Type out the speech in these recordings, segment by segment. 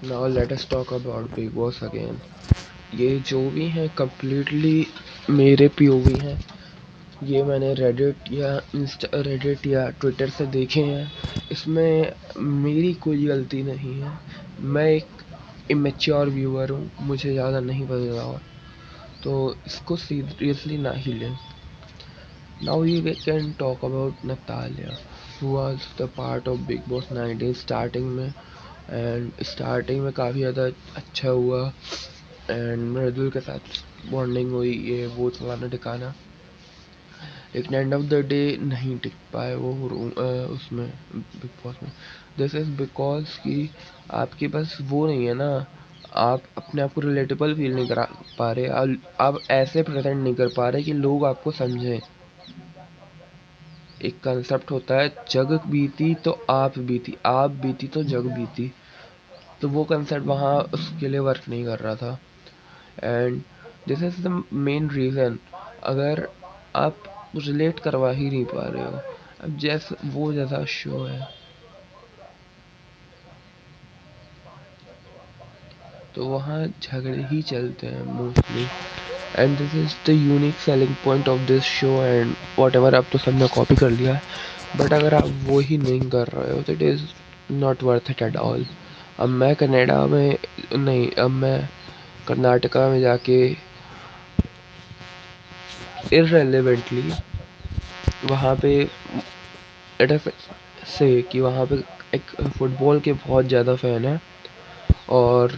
Now let us talk about big boss again. ये जो भी हैं कम्प्लीटली मेरे पीओवी हैं। ये मैंने रेडिट या ट्विटर से देखे हैं। इसमें मेरी कोई गलती नहीं है। मैं एक इमेच्योर व्यूअर हूँ, मुझे ज़्यादा नहीं पता और तो इसको सीरियसली ना ही लें। Now we can talk about Natalia who was the part of Bigg Boss 19 starting में। एंड स्टार्टिंग में काफ़ी ज़्यादा अच्छा हुआ एंड मृदुल के साथ बॉन्डिंग हुई, ये वो फलाना ठिकाना। लेकिन एंड ऑफ द डे नहीं टिक पाए वो उसमें बिग बॉस में। दिस इज़ बिकॉज कि आपके पास वो नहीं है ना, आप अपने आप को रिलेटेबल फील नहीं करा पा रहे, आप ऐसे प्रेजेंट नहीं कर पा रहे कि लोग आपको समझें। एक कंसेप्ट होता है, जग बीती तो आप बीती तो जग बीती। तो वो कंसेप्ट वहाँ उसके लिए वर्क नहीं कर रहा था। And this is the main reason. अगर आप रिलेट करवा ही नहीं पा रहे हो, अब जैसा शो है तो वहाँ झगड़े ही चलते हैं mostly. And this is the unique selling point of this show and what ever. अब तो सबने कॉपी कर लिया है, बट अगर आप वो ही नहीं कर रहे हो तो it is not worth it at all. अब मैं कनाडा में नहीं, अब मैं कर्नाटका में जाके इररेलेवेंटली वहाँ पे इट इज से कि वहाँ पे एक फुटबॉल के बहुत ज़्यादा फ़ैन है और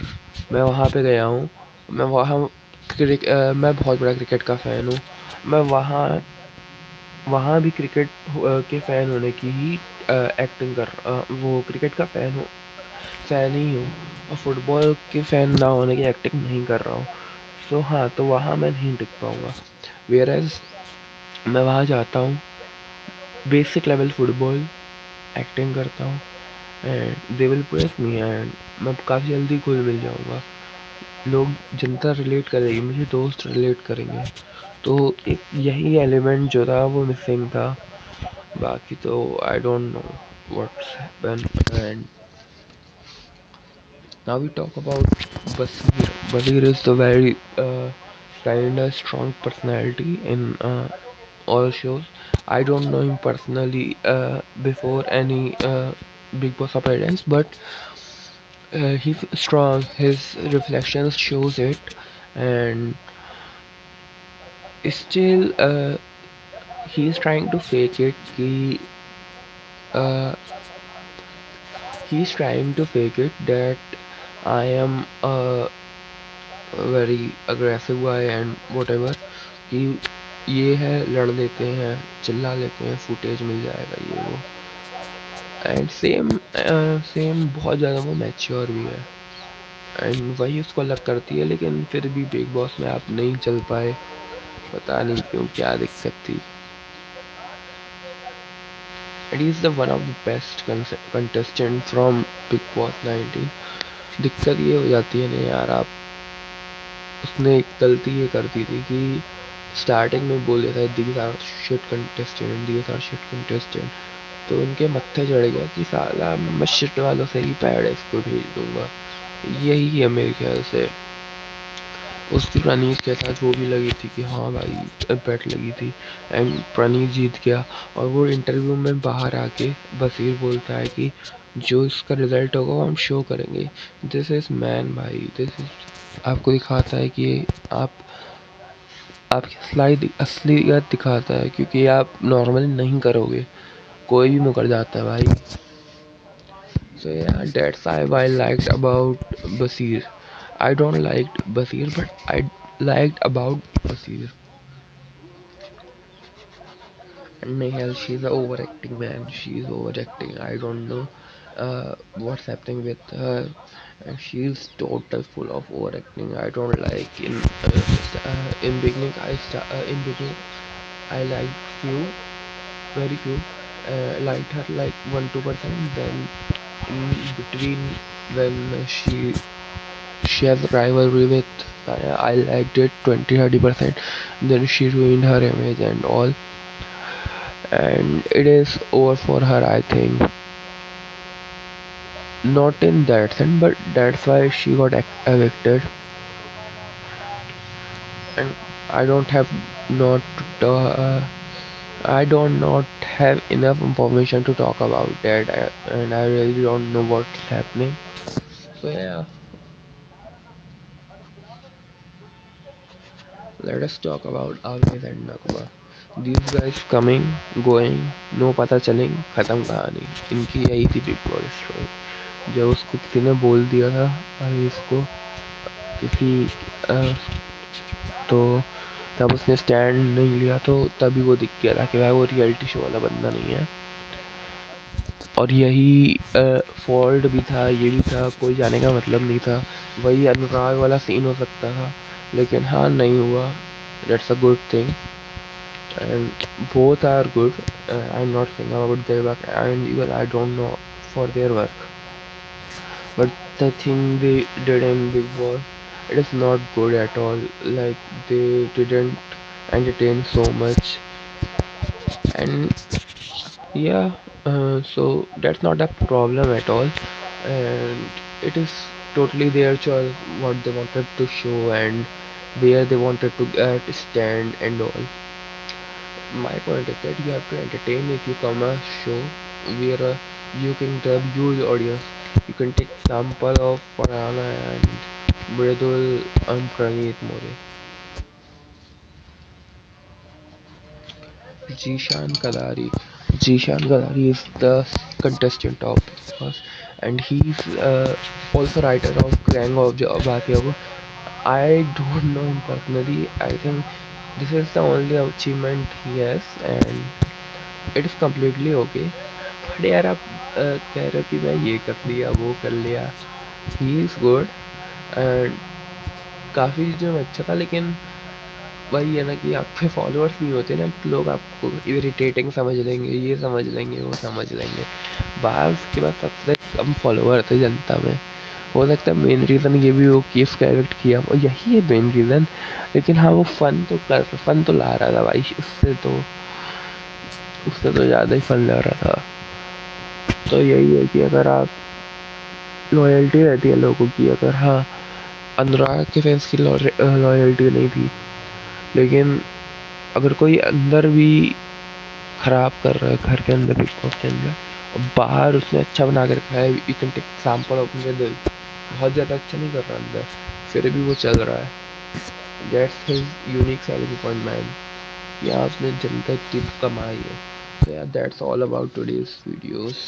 मैं वहाँ पे गया हूँ। मैं वहाँ मैं बहुत बड़ा क्रिकेट का फ़ैन हूँ। मैं वहाँ वहाँ भी क्रिकेट के फ़ैन होने की ही एक्टिंग वो क्रिकेट का फ़ैन ही हूँ और फुटबॉल के फ़ैन ना होने की एक्टिंग नहीं कर रहा हूँ। सो हाँ, तो वहाँ मैं नहीं टिक पाऊँगा। वेयर एज मैं वहाँ जाता हूँ, बेसिक लेवल फुटबॉल एक्टिंग करता हूँ and they will press me and मैं काफ़ी जल्दी घुल मिल जाऊँगा। लोग, जनता रिलेट करेगी मुझे, दोस्त रिलेट करेंगे। तो एक यही एलिमेंट जो था वो मिसिंग था। बाकी तो I don't know what's happen. And now we talk about Basir. Basir is the very kind of strong personality in all shows. I don't know him personally before any Big Boss appearance, but he's strong. His reflections shows it, and still he's trying to fake it. Uh, he's trying to fake it that I am a very aggressive guy and whatever. कि ये है, लड़ लेते हैं, चिल्ला लेते हैं, footage मिल जाएगा ये वो। एंड सेम बहुत ज़्यादा वो मैच्योर भी है एंड वही उसको अलग करती है। लेकिन फिर भी बिग बॉस में आप नहीं चल पाए, पता नहीं क्यों, क्या दिक्कत थी। And he is the one of the best contestant from big Boss 19। दिक्कत ये हो जाती है ना यार, आप उसने एक गलती ये कर दी थी कि स्टार्टिंग में बोले थे these are shit contestant, these are shit contestant. तो उनके मत्थे चढ़ गया कि साला मैं शिट वालों से ही पैराडाइज को भेज दूंगा। यही है मेरे ख्याल से। उसकी प्रणीत के साथ वो भी लगी थी कि हाँ भाई बेट लगी थी एंड प्रणीत जीत गया। और वो इंटरव्यू में बाहर आके बसीर बोलता है कि जो इसका रिजल्ट होगा वो हम शो करेंगे। दिस इज़ मैन भाई, दिस इज आपको दिखाता है कि आप आपकी असलियत दिखाता है, क्योंकि आप नॉर्मली नहीं करोगे, कोई भी मुकर जाता है भाई। So yeah, that's I liked about Basir. I don't liked Basir, but I liked about Basir. And Nehal, she's a overacting man. She's overacting. I don't know what's happening with her. And she's total full of overacting. I don't like in beginning. In beginning I liked few, very few. Liked her like 1-2%. Then in between when she has a rivalry with I liked it 20-30%. Then she ruined her image and all, and it is over for her, I think. not in that sense, but that's why she got evicted. And I don't have not I don't not have enough information to talk about that, and I really don't know what's happening. So yeah, let us talk about Aviz and Nakba. These guys coming, going, no पता चलें, खत्म कहानी. इनकी यही थी big boss story. जब उसको किसी ने बोल दिया था अवीज को, किसी अ, तो तब उसने स्टैंड नहीं लिया, तो तभी वो दिख गया था कि भाई वो रियलिटी शो वाला बंदा नहीं है. और यही फॉल्ट भी था, ये भी था, कोई जाने का मतलब नहीं था. वही अनुराग वाला सीन हो सकता था, लेकिन हाँ नहीं हुआ. That's a good thing. And both are good. I'm not saying about their work, and even I don't know for their work. But the thing they did in Big Boss, it is not good at all. Like they didn't entertain so much, and yeah, so that's not a problem at all, and it is totally their choice what they wanted to show and where they wanted to stand and all. My point is that you have to entertain if you come a show where you can grab huge audience. You can take sample of Farhana and Mridul and Praneet More. Jishan Kadari. Jishan Kadari is the contestant of Bigg Boss, and he's also writer of Gang of Bhatia. I don't know him personally. I think this is the only achievement he has, and it is completely okay. But यार आप कह रहे हो कि मैं ये कर लिया वो कर लिया. ही इज़ गुड, एंड काफ़ी चीज़ों में अच्छा था, लेकिन वही है ना कि आपके फॉलोअर्स नहीं होते ना, तो लोग आपको इरिटेटिंग समझ लेंगे, ये समझ लेंगे, वो समझ लेंगे. बाहर उसके बाद सबसे कम फॉलोअर थे जनता में. हो सकता है मेन रीज़न ये भी हो कि इसका एडिक्ट किया, और यही है मेन रीज़न. लेकिन हाँ वो फन तो ला रहा था भाई. उससे तो ज़्यादा ही फन ला रहा था. तो यही है कि अगर आप लॉयल्टी रहती है लोगों की, अगर हाँ अनुराग के फैंस की लॉयल्टी नहीं थी, लेकिन अगर कोई अंदर भी खराब कर रहा है घर के अंदर बिग बॉस के अंदर, और बाहर उसने अच्छा बना के रखा है, you can take example of मेरे दिल, बहुत ज़्यादा अच्छा नहीं कर रहा अंदर, फिर भी वो चल रहा है. That's his unique selling point man. या उसने जनता की कमाई है. So yeah, that's all about today's videos.